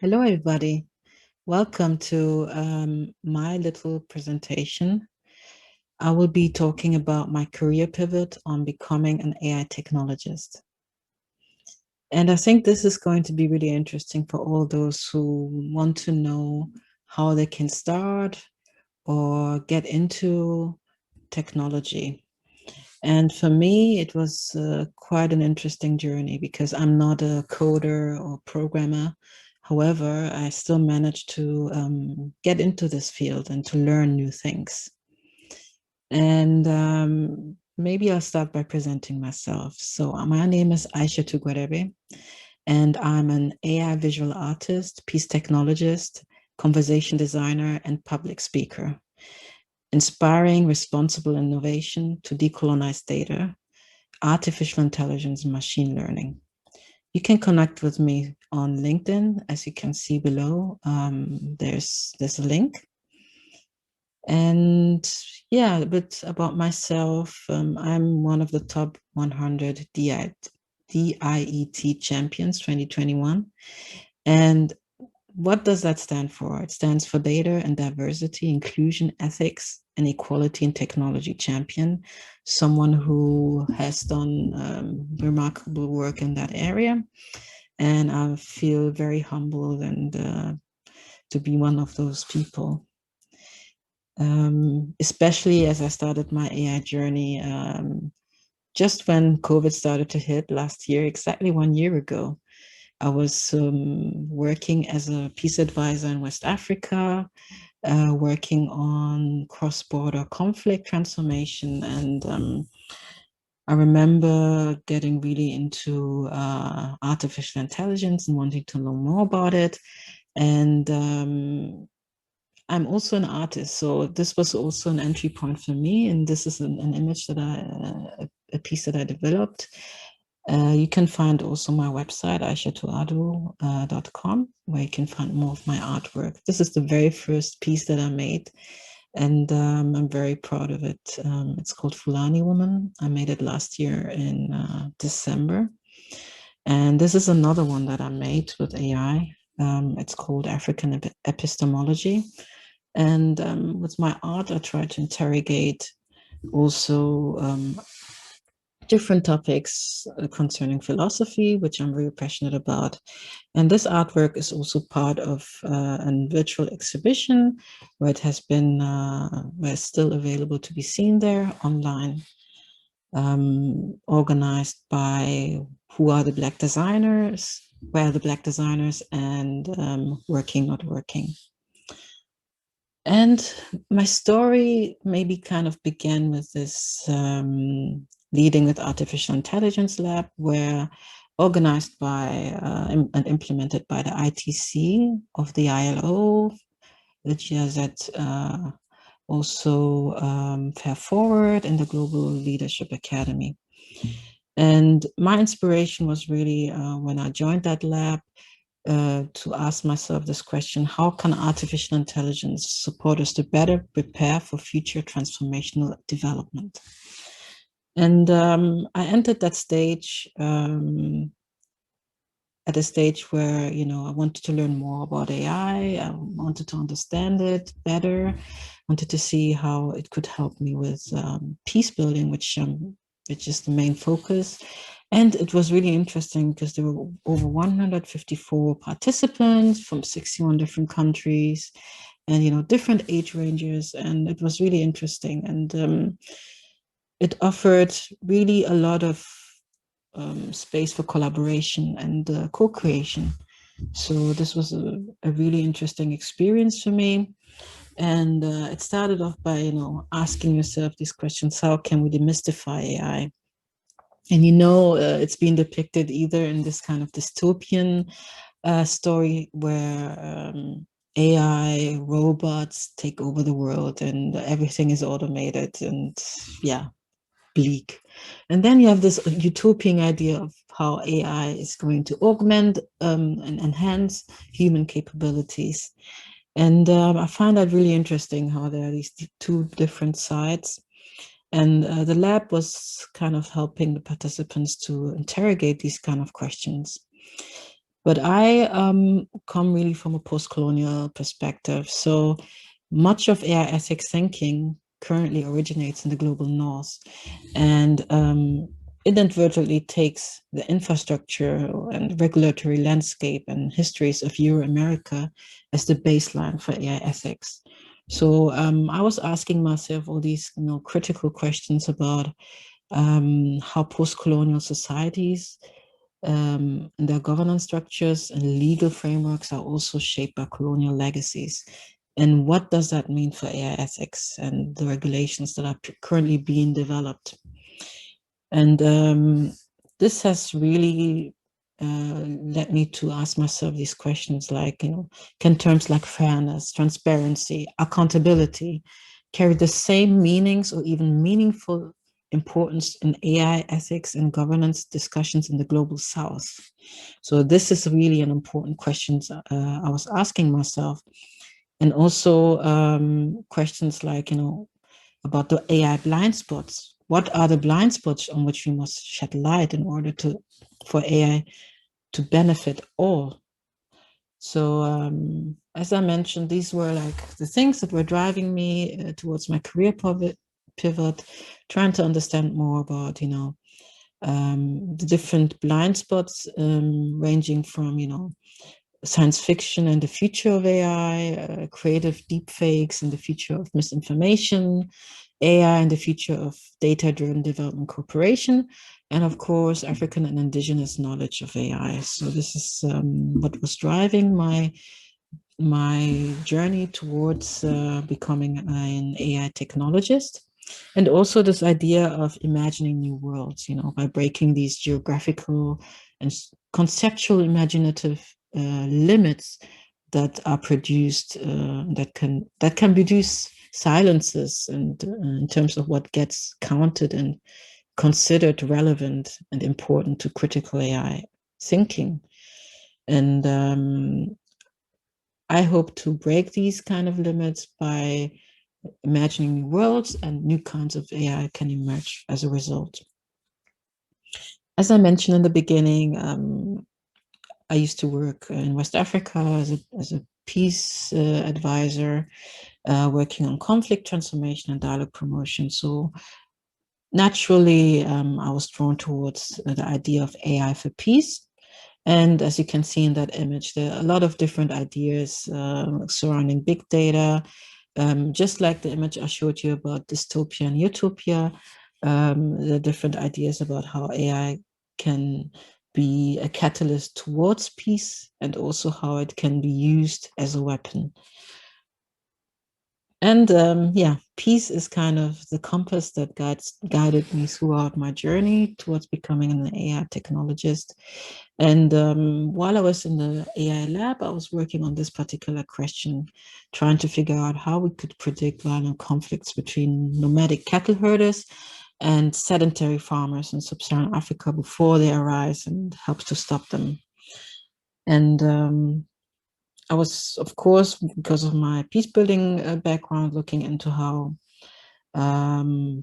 Hello, everybody. Welcome to my little presentation. I will be talking about my career pivot on becoming an AI technologist. And I think this is going to be really interesting for all those who want to know how they can start or get into technology. And for me, it was quite an interesting journey because I'm not a coder or programmer. However, I still managed to get into this field and to learn new things. And maybe I'll start by presenting myself. So my name is Aishatu Gwadabe, and I'm an AI visual artist, peace technologist, conversation designer, and public speaker, inspiring responsible innovation to decolonize data, artificial intelligence, and machine learning. You can connect with me on LinkedIn, as you can see below. There's a link. And yeah, a bit about myself. I'm one of the top 100 DIET champions 2021. And what does that stand for? It stands for Data and Diversity, Inclusion, Ethics, and Equality in Technology Champion, someone who has done remarkable work in that area. And I feel very humbled and to be one of those people. Especially as I started my AI journey just when COVID started to hit last year, exactly 1 year ago. I was working as a peace advisor in West Africa, working on cross-border conflict transformation. And I remember getting really into artificial intelligence and wanting to know more about it. And I'm also an artist, so this was also an entry point for me. And this is an image that a piece that I developed. You can find also my website, aishatuadu.com, where you can find more of my artwork. This is the very first piece that I made, and I'm very proud of it. It's called Fulani Woman. I made it last year in December. And this is another one that I made with AI. It's called African Epistemology. And with my art, I try to interrogate also different topics concerning philosophy, which I'm very passionate about. And this artwork is also part of a virtual exhibition where it has been, where it's still available to be seen there online, organized by Who Are the Black Designers, Where Are the Black Designers, and Working Not Working. And my story maybe kind of began with this Leading with Artificial Intelligence Lab, where organized by and implemented by the ITC of the ILO, the GIZ also Fair Forward, and the Global Leadership Academy. And my inspiration was really when I joined that lab, to ask myself this question: how can artificial intelligence support us to better prepare for future transformational development? And I entered that stage at a stage where, you know, I wanted to learn more about AI. I wanted to understand it better, wanted to see how it could help me with peace building, which is the main focus. And it was really interesting because there were over 154 participants from 61 different countries and, you know, different age ranges. And it was really interesting. And it offered really a lot of space for collaboration and co-creation. So this was a really interesting experience for me. And it started off by, you know, asking yourself these questions: how can we demystify AI? And, you know, it's been depicted either in this kind of dystopian story where AI robots take over the world and everything is automated and, yeah, bleak. And then you have this utopian idea of how AI is going to augment and enhance human capabilities. And I find that really interesting, how there are these two different sides. And the lab was kind of helping the participants to interrogate these kind of questions. But I come really from a post-colonial perspective. So much of AI ethics thinking currently originates in the global north, and inadvertently takes the infrastructure and regulatory landscape and histories of Euro-America as the baseline for AI ethics. So I was asking myself all these, critical questions about how post-colonial societies and their governance structures and legal frameworks are also shaped by colonial legacies. And what does that mean for AI ethics and the regulations that are currently being developed? And this has really led me to ask myself these questions like, can terms like fairness, transparency, accountability carry the same meanings or even meaningful importance in AI ethics and governance discussions in the global South? So this is really an important question I was asking myself. And also questions like, about the AI blind spots. What are the blind spots on which we must shed light in order for AI to benefit all? So as I mentioned, these were like the things that were driving me towards my career pivot, trying to understand more about, the different blind spots, ranging from, science fiction and the future of AI, creative deepfakes and the future of misinformation, AI and the future of data-driven development cooperation, and of course, African and indigenous knowledge of AI. So this is what was driving my journey towards becoming an AI technologist. And also this idea of imagining new worlds, by breaking these geographical and conceptual imaginative limits that are produced, that can produce silences, and in terms of what gets counted and considered relevant and important to critical AI thinking. And I hope to break these kind of limits by imagining new worlds, and new kinds of AI can emerge as a result. As I mentioned in the beginning, I used to work in West Africa as a peace advisor, working on conflict transformation and dialogue promotion. So naturally, I was drawn towards the idea of AI for peace. And as you can see in that image, there are a lot of different ideas surrounding big data, just like the image I showed you about dystopia and utopia. There are different ideas about how AI can be a catalyst towards peace, and also how it can be used as a weapon. And yeah, peace is kind of the compass that guided me throughout my journey towards becoming an AI technologist. And while I was in the AI lab, I was working on this particular question, trying to figure out how we could predict violent conflicts between nomadic cattle herders and sedentary farmers in sub-Saharan Africa before they arise, and help to stop them. And I was, of course, because of my peace building background, looking into how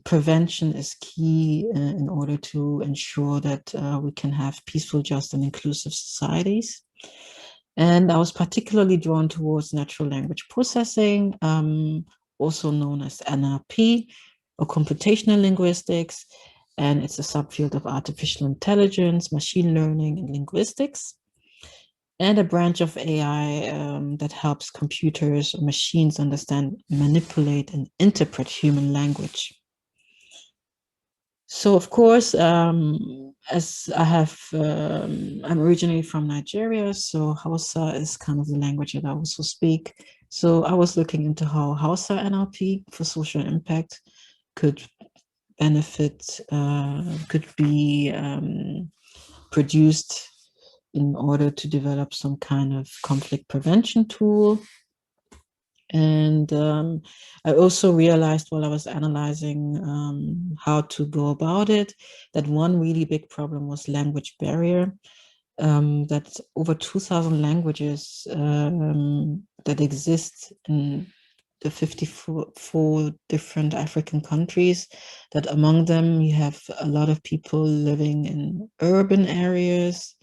prevention is key in order to ensure that we can have peaceful, just, and inclusive societies. And I was particularly drawn towards natural language processing, also known as NLP, or computational linguistics. And it's a subfield of artificial intelligence, machine learning, and linguistics, and a branch of AI that helps computers or machines understand, manipulate, and interpret human language. So, of course, as I'm originally from Nigeria, so Hausa is kind of the language that I also speak. So I was looking into how Hausa NLP for social impact could benefit, could be produced in order to develop some kind of conflict prevention tool. And I also realized while I was analyzing how to go about it, that one really big problem was language barrier. That over 2,000 languages that exist in the 54 different African countries, that among them you have a lot of people living in urban areas.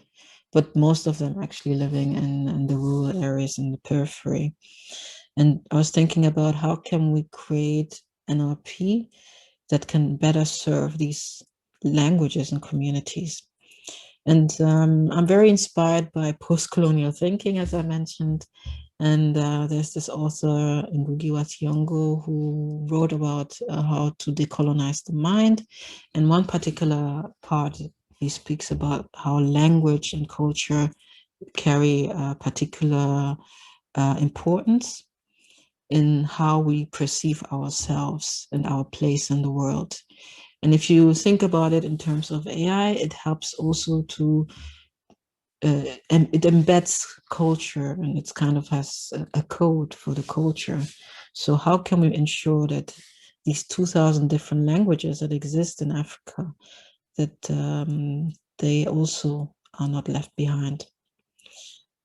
but most of them actually living in the rural areas in the periphery. And I was thinking about how can we create NLP that can better serve these languages and communities. And I'm very inspired by post-colonial thinking, as I mentioned. And there's this author, Ngugi wa Thiong'o, who wrote about how to decolonize the mind. And one particular part, he speaks about how language and culture carry a particular importance in how we perceive ourselves and our place in the world. And if you think about it in terms of AI, it helps also to and it embeds culture, and it kind of has a code for the culture. So how can we ensure that these 2,000 different languages that exist in Africa, that they also are not left behind?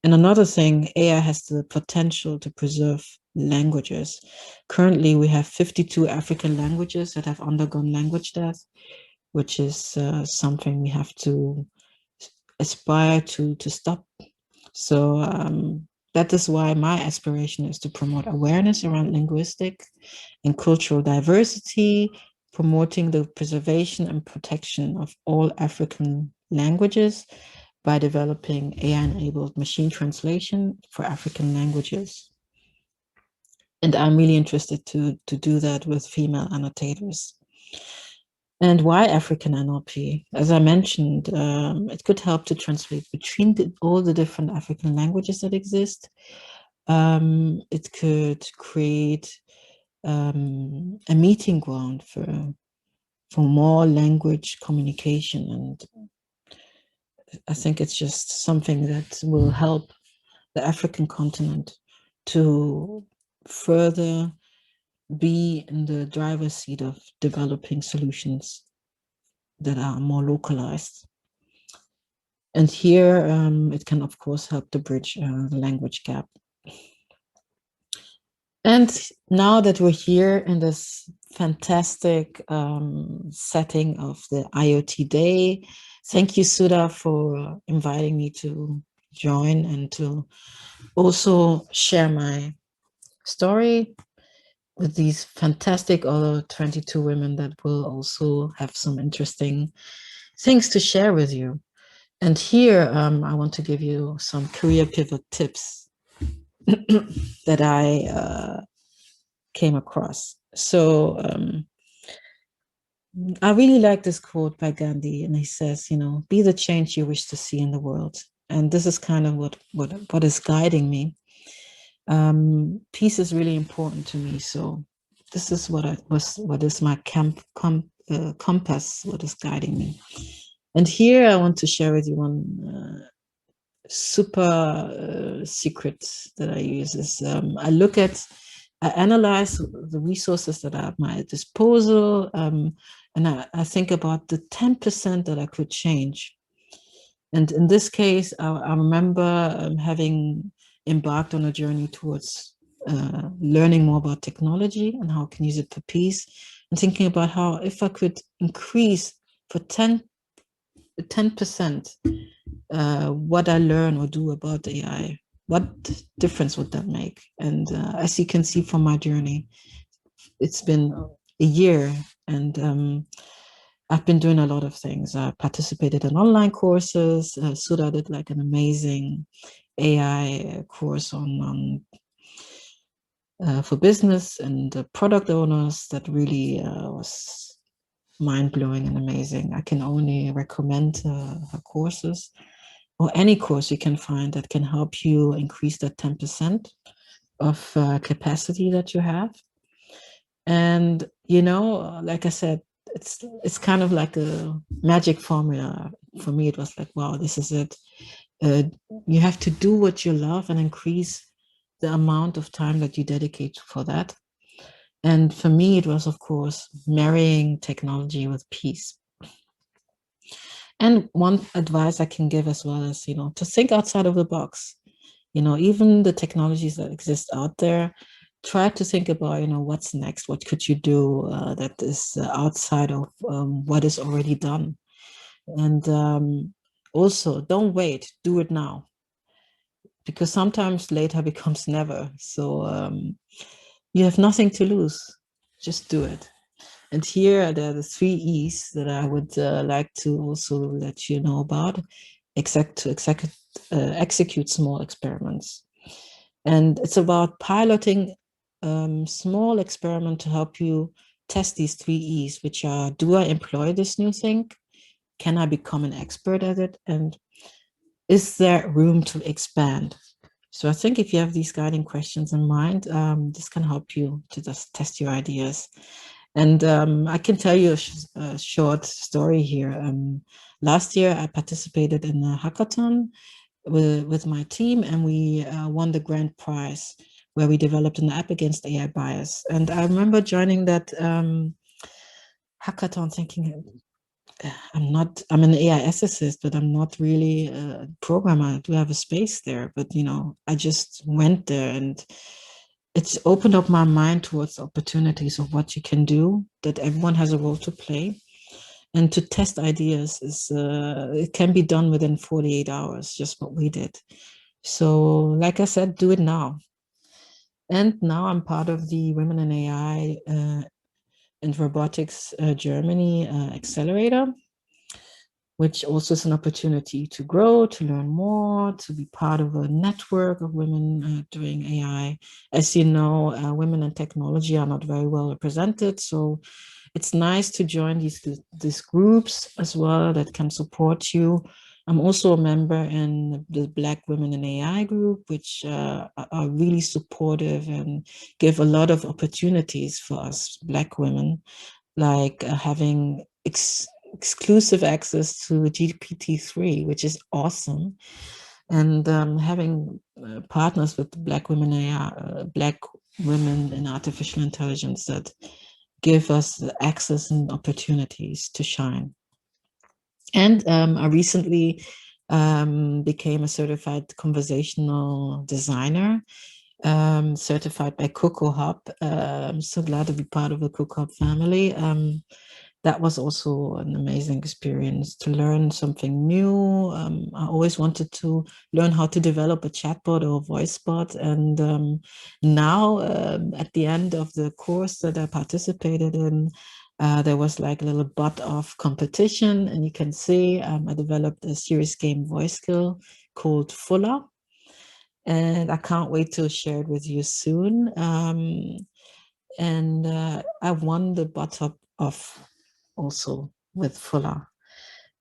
And another thing, AI has the potential to preserve languages. Currently, we have 52 African languages that have undergone language death, which is something we have to aspire to stop. So that is why my aspiration is to promote awareness around linguistic and cultural diversity, promoting the preservation and protection of all African languages by developing AI-enabled machine translation for African languages. And I'm really interested to do that with female annotators. And why African NLP? As I mentioned, it could help to translate between all the different African languages that exist. It could create a meeting ground for more language communication. And I think it's just something that will help the African continent to further be in the driver's seat of developing solutions that are more localized. And here it can, of course, help to bridge the language gap. And now that we're here in this fantastic setting of the IoT Day, thank you, Sudha, for inviting me to join and to also share my story with these fantastic other 22 women that will also have some interesting things to share with you. And here I want to give you some career pivot tips that I came across. So I really like this quote by Gandhi, and he says, you know, be the change you wish to see in the world. And this is kind of what is guiding me. Peace is really important to me. So this is what is my compass, what is guiding me. And here I want to share with you one super secret that I use is I analyze the resources that are at my disposal, and I think about the 10% that I could change. And in this case, I remember having embarked on a journey towards learning more about technology and how I can use it for peace, and thinking about how if I could increase for 10% what I learn or do about AI, what difference would that make? And as you can see from my journey, it's been a year, and I've been doing a lot of things. I participated in online courses. Sudha did like an amazing AI course on for business and product owners that really was mind-blowing and amazing. I can only recommend her courses, or any course you can find that can help you increase that 10% of capacity that you have. And, you know, like I said, it's kind of like a magic formula. For me, it was like, wow, this is it. You have to do what you love and increase the amount of time that you dedicate for that. And for me, it was, of course, marrying technology with peace. And one advice I can give as well is, you know, to think outside of the box. You know, even the technologies that exist out there, try to think about, you know, what's next? What could you do that is outside of what is already done? And Also, don't wait, do it now. Because sometimes later becomes never. So you have nothing to lose. Just do it. And here there are the 3 E's that I would like to also let you know about. Execute small experiments. And it's about piloting small experiment to help you test these 3 E's, which are, do I employ this new thing? Can I become an expert at it? And is there room to expand? So I think if you have these guiding questions in mind, this can help you to just test your ideas. And I can tell you a short story here. Last year, I participated in a hackathon with my team, and we won the grand prize where we developed an app against AI bias. And I remember joining that hackathon thinking, I'm an AI ethicist, but I'm not really a programmer. I do have a space there, but I just went there, and it's opened up my mind towards opportunities of what you can do, that everyone has a role to play. And to test ideas it can be done within 48 hours, just what we did. So like I said, do it now. And now I'm part of the Women in AI and Robotics Germany accelerator, which also is an opportunity to grow, to learn more, to be part of a network of women doing AI. As you know, women in technology are not very well represented. So it's nice to join these groups as well that can support you. I'm also a member in the Black Women in AI group, which are really supportive and give a lot of opportunities for us Black women, like having exclusive access to GPT-3, which is awesome, and having partners with Black women AI, Black women in artificial intelligence that give us the access and opportunities to shine. And I recently became a certified conversational designer, certified by Coco Hub. I'm so glad to be part of the Coco Hub family. That was also an amazing experience to learn something new. I always wanted to learn how to develop a chatbot or a voice bot. And now at the end of the course that I participated in, there was like a little bot off competition, and you can see I developed a serious game voice skill called Fuller. And I can't wait to share it with you soon. And I won the bot off also with Fuller.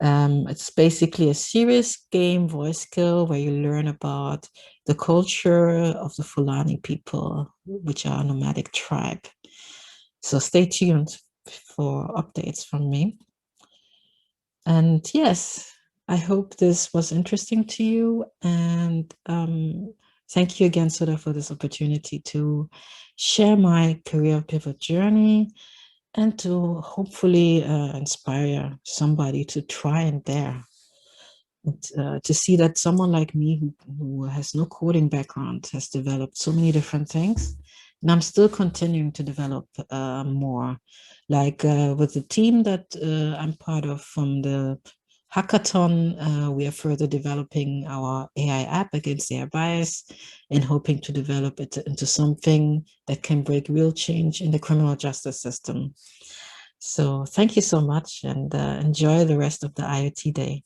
It's basically a serious game voice skill where you learn about the culture of the Fulani people, which are a nomadic tribe. So stay tuned for updates from me. And yes, I hope this was interesting to you. And thank you again, Sudha, for this opportunity to share my career pivot journey and to hopefully inspire somebody to try and dare. And, to see that someone like me who has no coding background has developed so many different things. And I'm still continuing to develop more. Like with the team that I'm part of from the hackathon, we are further developing our AI app against AI bias and hoping to develop it into something that can break real change in the criminal justice system. So thank you so much, and enjoy the rest of the IoT day.